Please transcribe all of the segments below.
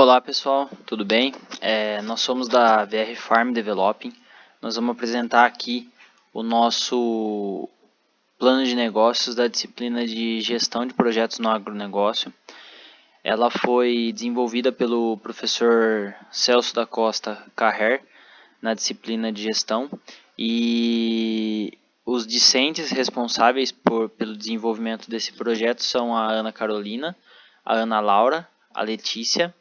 Olá pessoal, tudo bem? Nós somos da VR Farm Developing. Nós vamos apresentar aqui o nosso plano de negócios da disciplina de gestão de projetos no agronegócio. Ela foi desenvolvida pelo professor Celso da Costa Carrer na disciplina de gestão e os discentes responsáveis pelo desenvolvimento desse projeto são a Ana Carolina, a Ana Laura, a Letícia,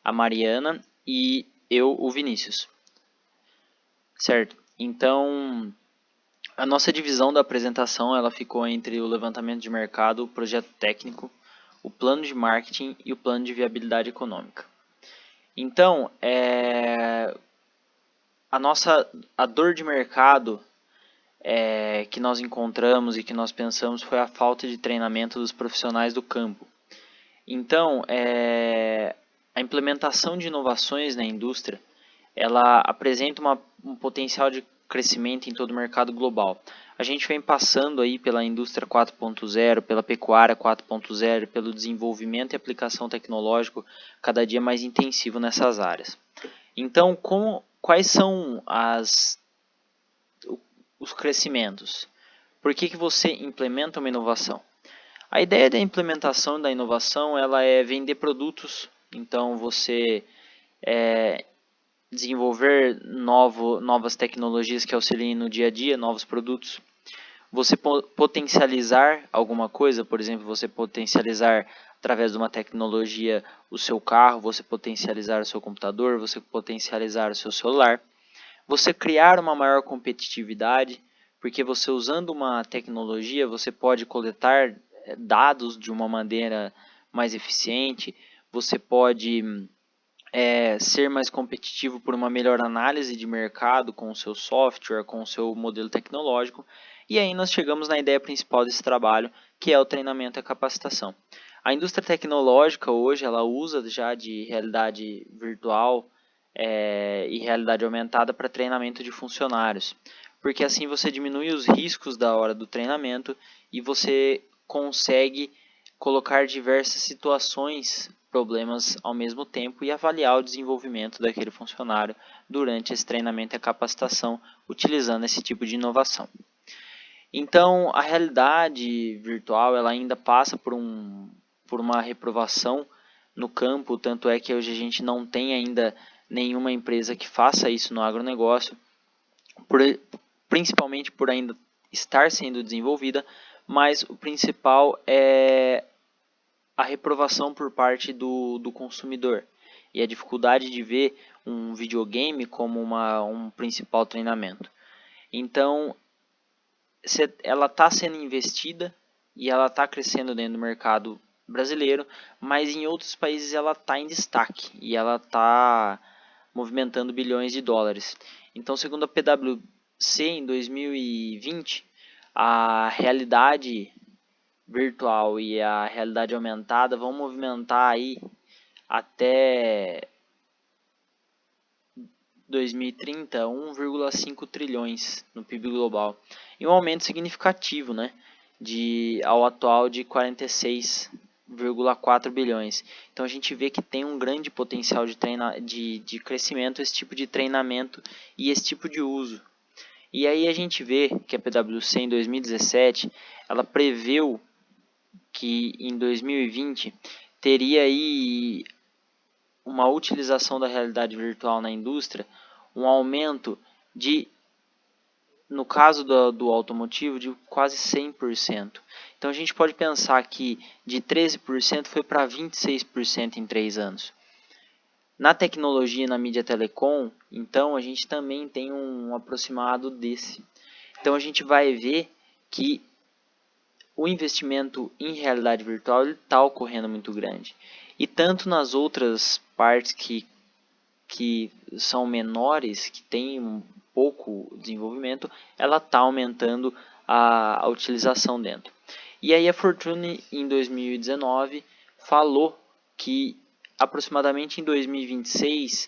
a Mariana e eu, o Vinícius. Certo? Então, a nossa divisão da apresentação ela ficou entre o levantamento de mercado, o projeto técnico, o plano de marketing e o plano de viabilidade econômica. Então, a dor de mercado que nós encontramos e que nós pensamos foi a falta de treinamento dos profissionais do campo. Então, a implementação de inovações na indústria, ela apresenta um potencial de crescimento em todo o mercado global. A gente vem passando aí pela indústria 4.0, pela pecuária 4.0, pelo desenvolvimento e aplicação tecnológico cada dia mais intensivo nessas áreas. Então, quais são os crescimentos? Por que você implementa uma inovação? A ideia da implementação da inovação ela é vender produtos. Então, você desenvolver novas tecnologias que auxiliem no dia a dia, novos produtos. Você potencializar alguma coisa, por exemplo, você potencializar através de uma tecnologia o seu carro, você potencializar o seu computador, você potencializar o seu celular. Você criar uma maior competitividade, porque você usando uma tecnologia, você pode coletar dados de uma maneira mais eficiente, você pode ser mais competitivo por uma melhor análise de mercado com o seu software, com o seu modelo tecnológico. E aí nós chegamos na ideia principal desse trabalho, que é o treinamento e a capacitação. A indústria tecnológica hoje ela usa já de realidade virtual e realidade aumentada para treinamento de funcionários, porque assim você diminui os riscos da hora do treinamento e você consegue colocar diversas situações, problemas ao mesmo tempo e avaliar o desenvolvimento daquele funcionário durante esse treinamento e a capacitação utilizando esse tipo de inovação. Então, a realidade virtual ela ainda passa por uma reprovação no campo, tanto é que hoje a gente não tem ainda nenhuma empresa que faça isso no agronegócio, principalmente por ainda estar sendo desenvolvida, mas o principal é a reprovação por parte do consumidor e a dificuldade de ver um videogame como um principal treinamento. Então, ela está sendo investida e ela está crescendo dentro do mercado brasileiro, mas em outros países ela está em destaque e ela está movimentando bilhões de dólares. Então, segundo a PwC, em 2020, a realidade virtual e a realidade aumentada vão movimentar aí até 2030 1,5 trilhões no PIB global. E um aumento significativo, né, ao atual de 46,4 bilhões. Então a gente vê que tem um grande potencial de crescimento esse tipo de treinamento e esse tipo de uso. E aí a gente vê que a PwC em 2017 ela preveu que em 2020 teria aí uma utilização da realidade virtual na indústria, um aumento no caso do automotivo, de quase 100%. Então a gente pode pensar que de 13% foi para 26% em 3 anos. Na tecnologia e na mídia telecom, então a gente também tem um aproximado desse. Então a gente vai ver que o investimento em realidade virtual está ocorrendo muito grande. E tanto nas outras partes que são menores, que têm um pouco desenvolvimento, ela está aumentando a utilização dentro. E aí a Fortune em 2019 falou que aproximadamente em 2026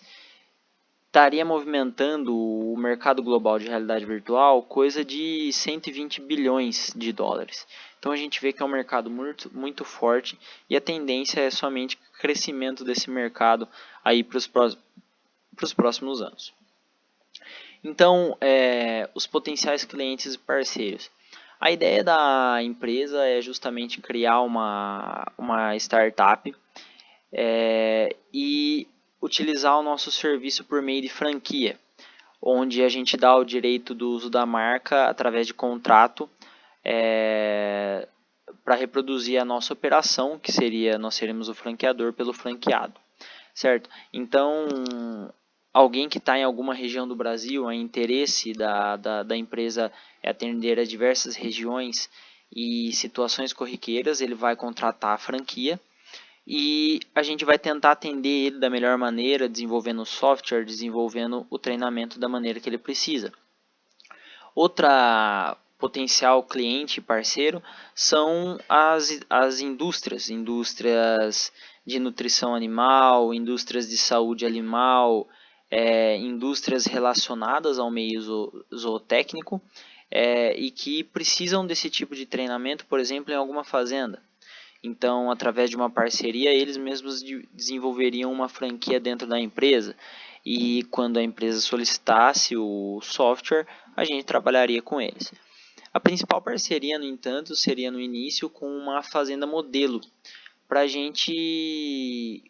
estaria movimentando o mercado global de realidade virtual coisa de 120 bilhões de dólares. Então a gente vê que é um mercado muito forte e a tendência é somente crescimento desse mercado aí para os próximos anos. Então, os potenciais clientes e parceiros. A ideia da empresa é justamente criar uma startup e utilizar o nosso serviço por meio de franquia, onde a gente dá o direito do uso da marca através de contrato para reproduzir a nossa operação, que seria, nós seremos o franqueador pelo franqueado, certo? Então, alguém que está em alguma região do Brasil, o interesse da empresa é atender a diversas regiões e situações corriqueiras, ele vai contratar a franquia e a gente vai tentar atender ele da melhor maneira, desenvolvendo o software, desenvolvendo o treinamento da maneira que ele precisa. Outra potencial cliente e parceiro são as indústrias de nutrição animal, indústrias de saúde animal, indústrias relacionadas ao meio zootécnico e que precisam desse tipo de treinamento, por exemplo, em alguma fazenda. Então, através de uma parceria, eles mesmos desenvolveriam uma franquia dentro da empresa. E quando a empresa solicitasse o software, a gente trabalharia com eles. A principal parceria, no entanto, seria no início com uma fazenda modelo, para a gente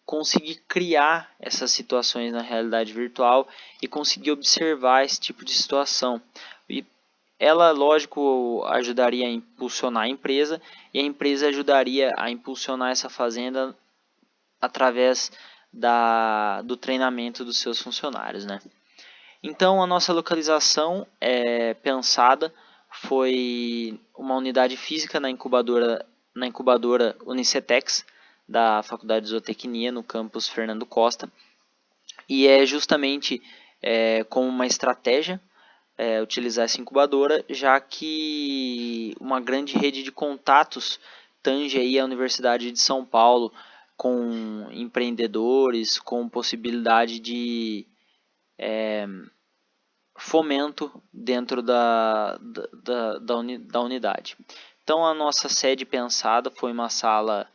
conseguir criar essas situações na realidade virtual e conseguir observar esse tipo de situação. E ela, lógico, ajudaria a impulsionar a empresa e a empresa ajudaria a impulsionar essa fazenda através do treinamento dos seus funcionários, né? Então, a nossa localização pensada foi uma unidade física na incubadora Unicetex, da Faculdade de Zootecnia, no campus Fernando Costa, e é justamente como uma estratégia utilizar essa incubadora, já que uma grande rede de contatos tange aí a Universidade de São Paulo com empreendedores, com possibilidade de fomento dentro da unidade. Então a nossa sede pensada foi uma sala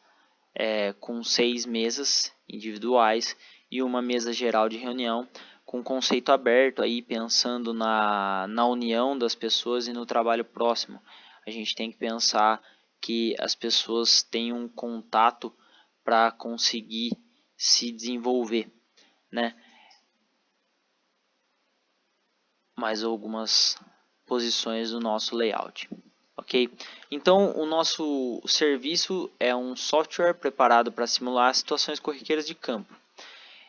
com 6 mesas individuais e uma mesa geral de reunião, com conceito aberto, aí pensando na união das pessoas e no trabalho próximo. A gente tem que pensar que as pessoas tenham um contato para conseguir se desenvolver, né? Mais algumas posições do nosso layout. Ok? Então, o nosso serviço é um software preparado para simular situações corriqueiras de campo.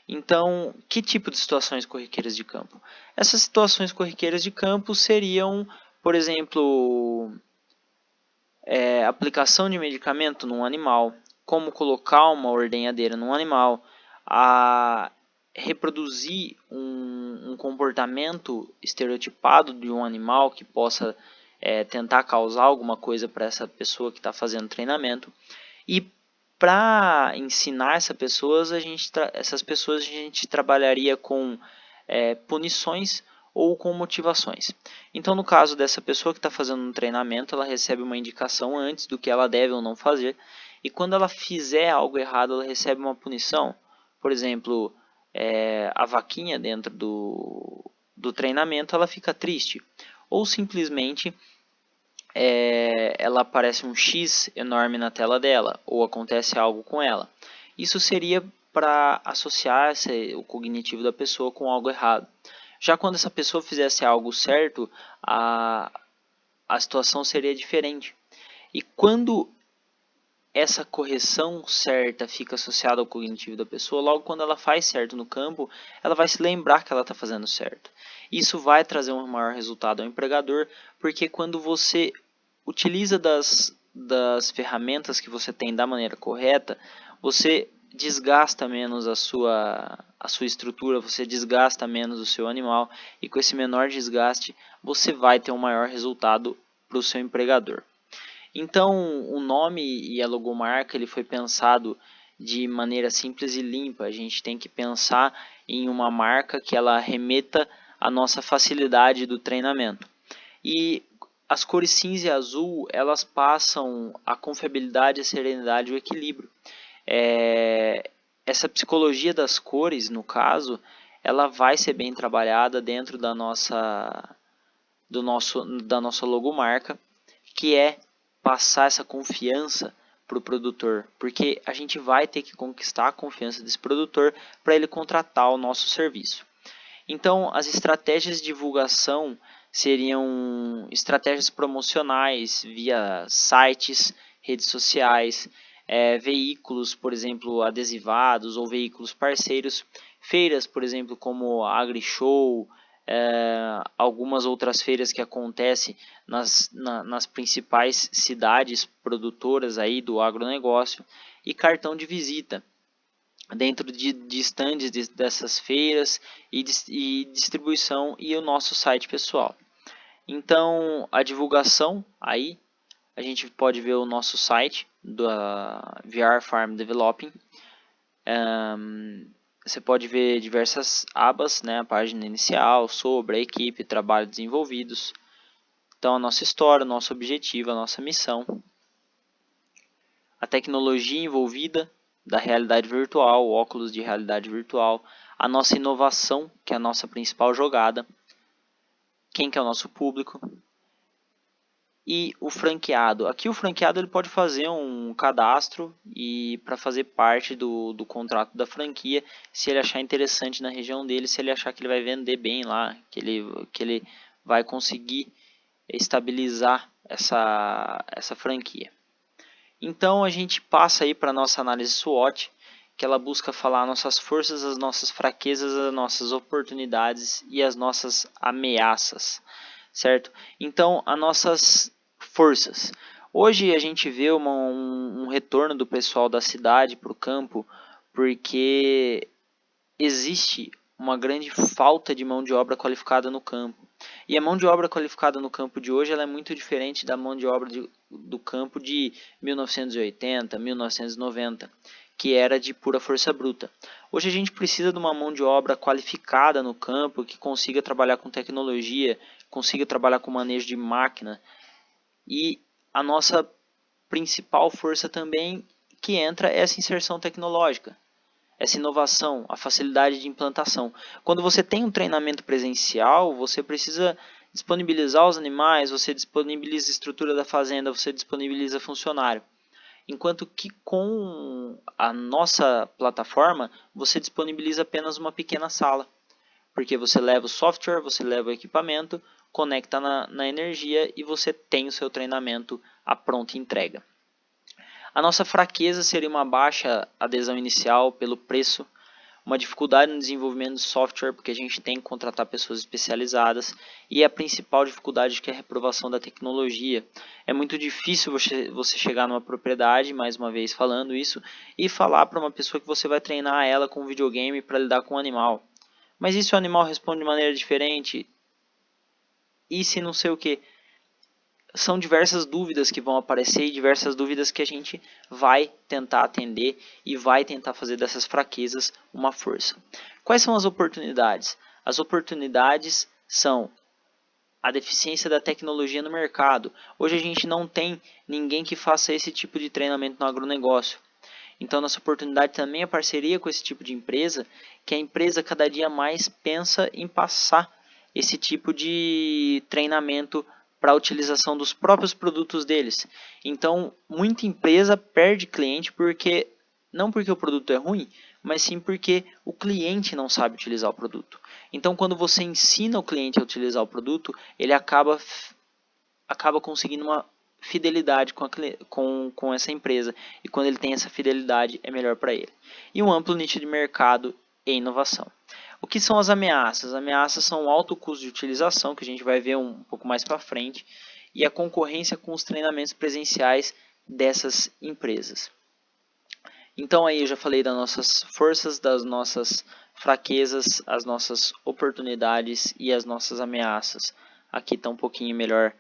Então, que tipo de situações corriqueiras de campo? Essas situações corriqueiras de campo seriam, por exemplo, aplicação de medicamento num animal, como colocar uma ordenhadeira num animal, a reproduzir um comportamento estereotipado de um animal que possa tentar causar alguma coisa para essa pessoa que está fazendo treinamento. E para ensinar essas pessoas, a gente trabalharia com punições ou com motivações. Então, no caso dessa pessoa que está fazendo um treinamento, ela recebe uma indicação antes do que ela deve ou não fazer, e quando ela fizer algo errado, ela recebe uma punição. Por exemplo, a vaquinha dentro do treinamento, ela fica triste, ou simplesmente ela aparece um X enorme na tela dela, ou acontece algo com ela. Isso seria para associar o cognitivo da pessoa com algo errado. Já quando essa pessoa fizesse algo certo, a situação seria diferente. E quando essa correção certa fica associada ao cognitivo da pessoa, logo quando ela faz certo no campo, ela vai se lembrar que ela está fazendo certo. Isso vai trazer um maior resultado ao empregador, porque quando você utiliza das ferramentas que você tem da maneira correta, você desgasta menos a sua estrutura, você desgasta menos o seu animal, e com esse menor desgaste você vai ter um maior resultado para o seu empregador. Então, o nome e a logomarca ele foi pensado de maneira simples e limpa. A gente tem que pensar em uma marca que ela remeta à nossa facilidade do treinamento. E as cores cinza e azul, elas passam a confiabilidade, a serenidade e o equilíbrio. Essa psicologia das cores, no caso, ela vai ser bem trabalhada dentro da nossa logomarca, que é passar essa confiança para o produtor, porque a gente vai ter que conquistar a confiança desse produtor para ele contratar o nosso serviço. Então, as estratégias de divulgação seriam estratégias promocionais via sites, redes sociais, veículos, por exemplo, adesivados ou veículos parceiros, feiras, por exemplo, como a AgriShow, algumas outras feiras que acontecem nas principais cidades produtoras aí do agronegócio, e cartão de visita dentro de stands dessas feiras e distribuição, e o nosso site pessoal. Então, a divulgação aí, a gente pode ver o nosso site da VR Farm Developing. Você pode ver diversas abas, né? A página inicial, sobre a equipe, trabalhos desenvolvidos. Então, a nossa história, o nosso objetivo, a nossa missão. A tecnologia envolvida da realidade virtual, óculos de realidade virtual. A nossa inovação, que é a nossa principal jogada. Quem que é o nosso público. E o franqueado. Aqui o franqueado ele pode fazer um cadastro e para fazer parte do contrato da franquia, se ele achar interessante na região dele, se ele achar que ele vai vender bem lá, que ele vai conseguir estabilizar essa franquia. Então a gente passa aí para a nossa análise SWOT, que ela busca falar nossas forças, as nossas fraquezas, as nossas oportunidades e as nossas ameaças, certo? Então, as nossas forças. Hoje a gente vê um retorno do pessoal da cidade para o campo, porque existe uma grande falta de mão de obra qualificada no campo. E a mão de obra qualificada no campo de hoje ela é muito diferente da mão de obra do campo de 1980, 1990, que era de pura força bruta. Hoje a gente precisa de uma mão de obra qualificada no campo, que consiga trabalhar com tecnologia, consiga trabalhar com manejo de máquina. E a nossa principal força também que entra é essa inserção tecnológica, essa inovação, a facilidade de implantação. Quando você tem um treinamento presencial, você precisa disponibilizar os animais, você disponibiliza a estrutura da fazenda, você disponibiliza funcionário. Enquanto que com a nossa plataforma, você disponibiliza apenas uma pequena sala. Porque você leva o software, você leva o equipamento, conecta na energia e você tem o seu treinamento à pronta entrega. A nossa fraqueza seria uma baixa adesão inicial pelo preço, uma dificuldade no desenvolvimento de software, porque a gente tem que contratar pessoas especializadas, e a principal dificuldade que é a reprovação da tecnologia. É muito difícil você chegar numa propriedade, mais uma vez falando isso, e falar para uma pessoa que você vai treinar ela com um videogame para lidar com um animal. Mas e se o animal responde de maneira diferente? E se não sei o que? São diversas dúvidas que vão aparecer e diversas dúvidas que a gente vai tentar atender e vai tentar fazer dessas fraquezas uma força. Quais são as oportunidades? As oportunidades são a deficiência da tecnologia no mercado. Hoje a gente não tem ninguém que faça esse tipo de treinamento no agronegócio. Então, nossa oportunidade também é parceria com esse tipo de empresa, que a empresa cada dia mais pensa em passar esse tipo de treinamento para a utilização dos próprios produtos deles. Então, muita empresa perde cliente não porque o produto é ruim, mas sim porque o cliente não sabe utilizar o produto. Então, quando você ensina o cliente a utilizar o produto, ele acaba conseguindo uma fidelidade com essa empresa, e quando ele tem essa fidelidade é melhor para ele. E um amplo nicho de mercado e inovação. O que são as ameaças? As ameaças são o alto custo de utilização, que a gente vai ver um pouco mais para frente, e a concorrência com os treinamentos presenciais dessas empresas. Então aí eu já falei das nossas forças, das nossas fraquezas, as nossas oportunidades e as nossas ameaças. Aqui está um pouquinho melhor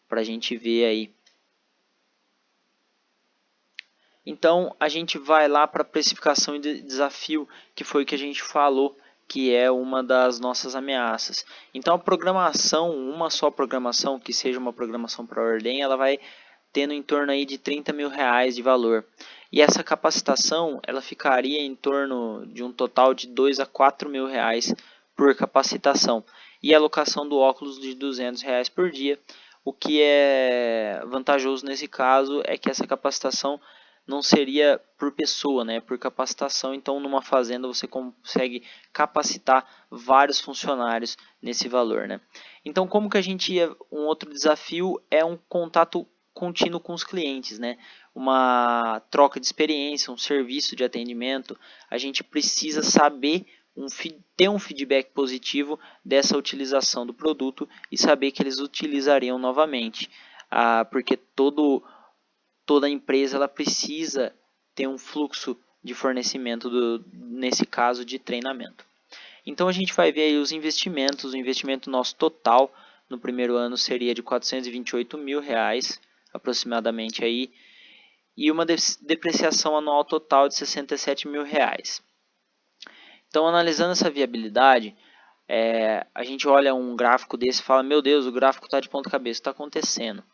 para a gente ver aí. Então a gente vai lá para a precificação e desafio, que foi o que a gente falou, que é uma das nossas ameaças. Então a programação, uma só programação, que seja uma programação para ordem, ela vai tendo em torno aí de R$ 30.000 de valor. E essa capacitação, ela ficaria em torno de um total de R$ 2 a R$ 4.000 por capacitação. E a alocação do óculos de R$ 200 por dia. O que é vantajoso nesse caso é que essa capacitação não seria por pessoa, né, por capacitação. Então, numa fazenda você consegue capacitar vários funcionários nesse valor, né? Então, como que a gente ia? Um outro desafio é um contato contínuo com os clientes, né? Uma troca de experiência, um serviço de atendimento. A gente precisa saber ter um feedback positivo dessa utilização do produto e saber que eles utilizariam novamente, porque toda empresa ela precisa ter um fluxo de fornecimento, nesse caso de treinamento. Então a gente vai ver aí os investimentos. O investimento nosso total no primeiro ano seria de R$ 428.000 aproximadamente aí, e uma depreciação anual total de R$ 67.000. Então, analisando essa viabilidade, a gente olha um gráfico desse e fala: meu Deus, o gráfico está de ponta cabeça, o que está acontecendo?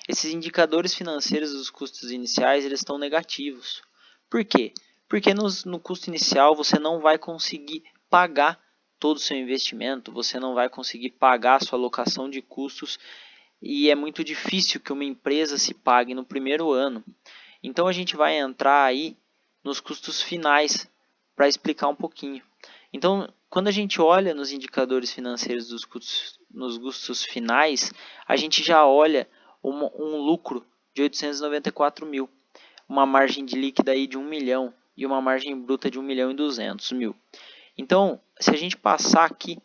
Esses indicadores financeiros dos custos iniciais, eles estão negativos. Por quê? Porque no custo inicial você não vai conseguir pagar todo o seu investimento, você não vai conseguir pagar a sua alocação de custos, e é muito difícil que uma empresa se pague no primeiro ano. Então a gente vai entrar aí nos custos finais para explicar um pouquinho. Então, quando a gente olha nos indicadores financeiros dos custos, nos custos finais, a gente já olha um lucro de 894.000, uma margem de líquida aí de 1 milhão e uma margem bruta de 1.200.000. Então, se a gente passar aqui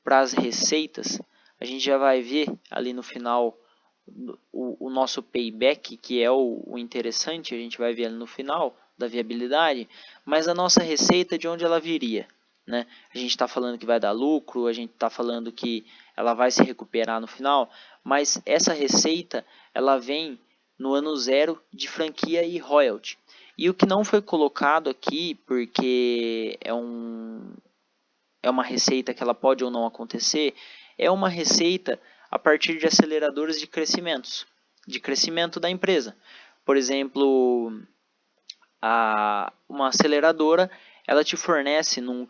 para as receitas, a gente já vai ver ali no final o nosso payback, que é o interessante, a gente vai ver ali no final da viabilidade, mas a nossa receita, de onde ela viria? Né? A gente está falando que vai dar lucro, a gente está falando que ela vai se recuperar no final, mas essa receita ela vem no ano zero de franquia e royalty. E o que não foi colocado aqui, porque é uma receita que ela pode ou não acontecer, é uma receita a partir de aceleradores de crescimento da empresa. Por exemplo, uma aceleradora, ela te fornece, numa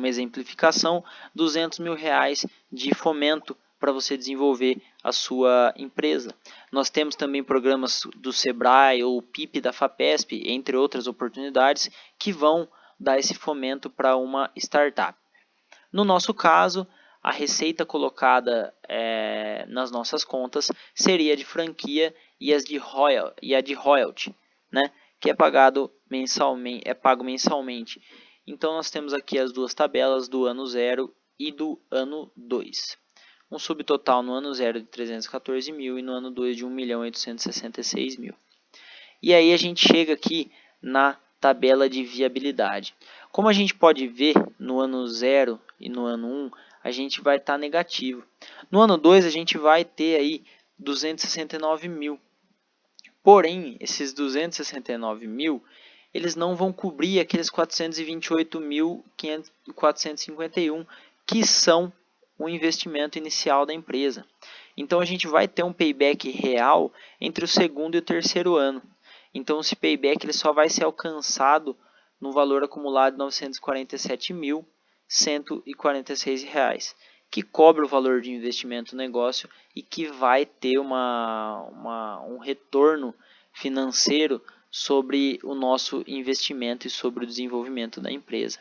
exemplificação, R$ 200.000 de fomento para você desenvolver a sua empresa. Nós temos também programas do Sebrae ou PIP da FAPESP, entre outras oportunidades, que vão dar esse fomento para uma startup. No nosso caso, a receita colocada nas nossas contas seria de franquia e a de royalty, né, que é pago mensalmente. Então nós temos aqui as duas tabelas do ano 0 e do ano 2. Um subtotal no ano 0 de 314.000 e no ano 2 de 1.866.000. E aí a gente chega aqui na tabela de viabilidade. Como a gente pode ver, no ano 0 e no ano 1, a gente vai estar negativo. No ano 2, a gente vai ter aí 269.000. Porém, esses 269.000, eles não vão cobrir aqueles 428.451, que são o investimento inicial da empresa. Então, a gente vai ter um payback real entre o segundo e o terceiro ano. Então, esse payback ele só vai ser alcançado no valor acumulado de R$ 947.146, que cobre o valor de investimento no negócio e que vai ter um retorno financeiro sobre o nosso investimento e sobre o desenvolvimento da empresa.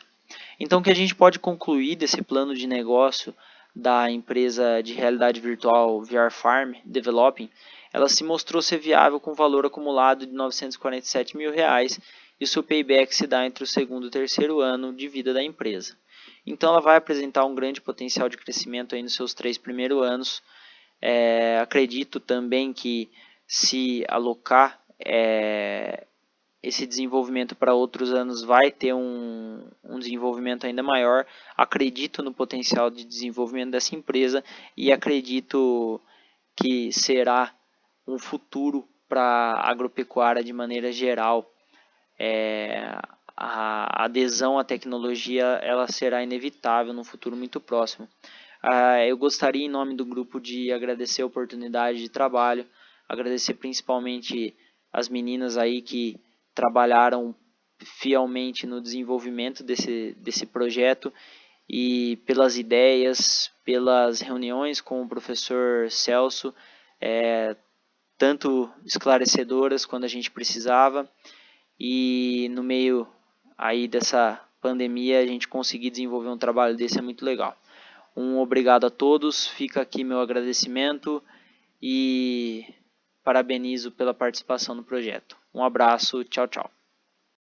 Então, o que a gente pode concluir desse plano de negócio da empresa de realidade virtual VR Farm Developing, ela se mostrou ser viável com valor acumulado de R$ 947.000 e o seu payback se dá entre o segundo e o terceiro ano de vida da empresa. Então ela vai apresentar um grande potencial de crescimento aí nos seus 3 primeiros anos. Acredito também que se alocar esse desenvolvimento para outros anos vai ter um desenvolvimento ainda maior. Acredito no potencial de desenvolvimento dessa empresa e acredito que será um futuro para a agropecuária de maneira geral, a adesão à tecnologia ela será inevitável no futuro muito próximo. Eu gostaria, em nome do grupo, de agradecer a oportunidade de trabalho, agradecer principalmente as meninas aí que trabalharam fielmente no desenvolvimento desse projeto e pelas ideias, pelas reuniões com o professor Celso, tanto esclarecedoras quando a gente precisava, e no meio aí dessa pandemia a gente conseguir desenvolver um trabalho desse é muito legal. Um obrigado a todos, fica aqui meu agradecimento e parabenizo pela participação no projeto. Um abraço, tchau, tchau.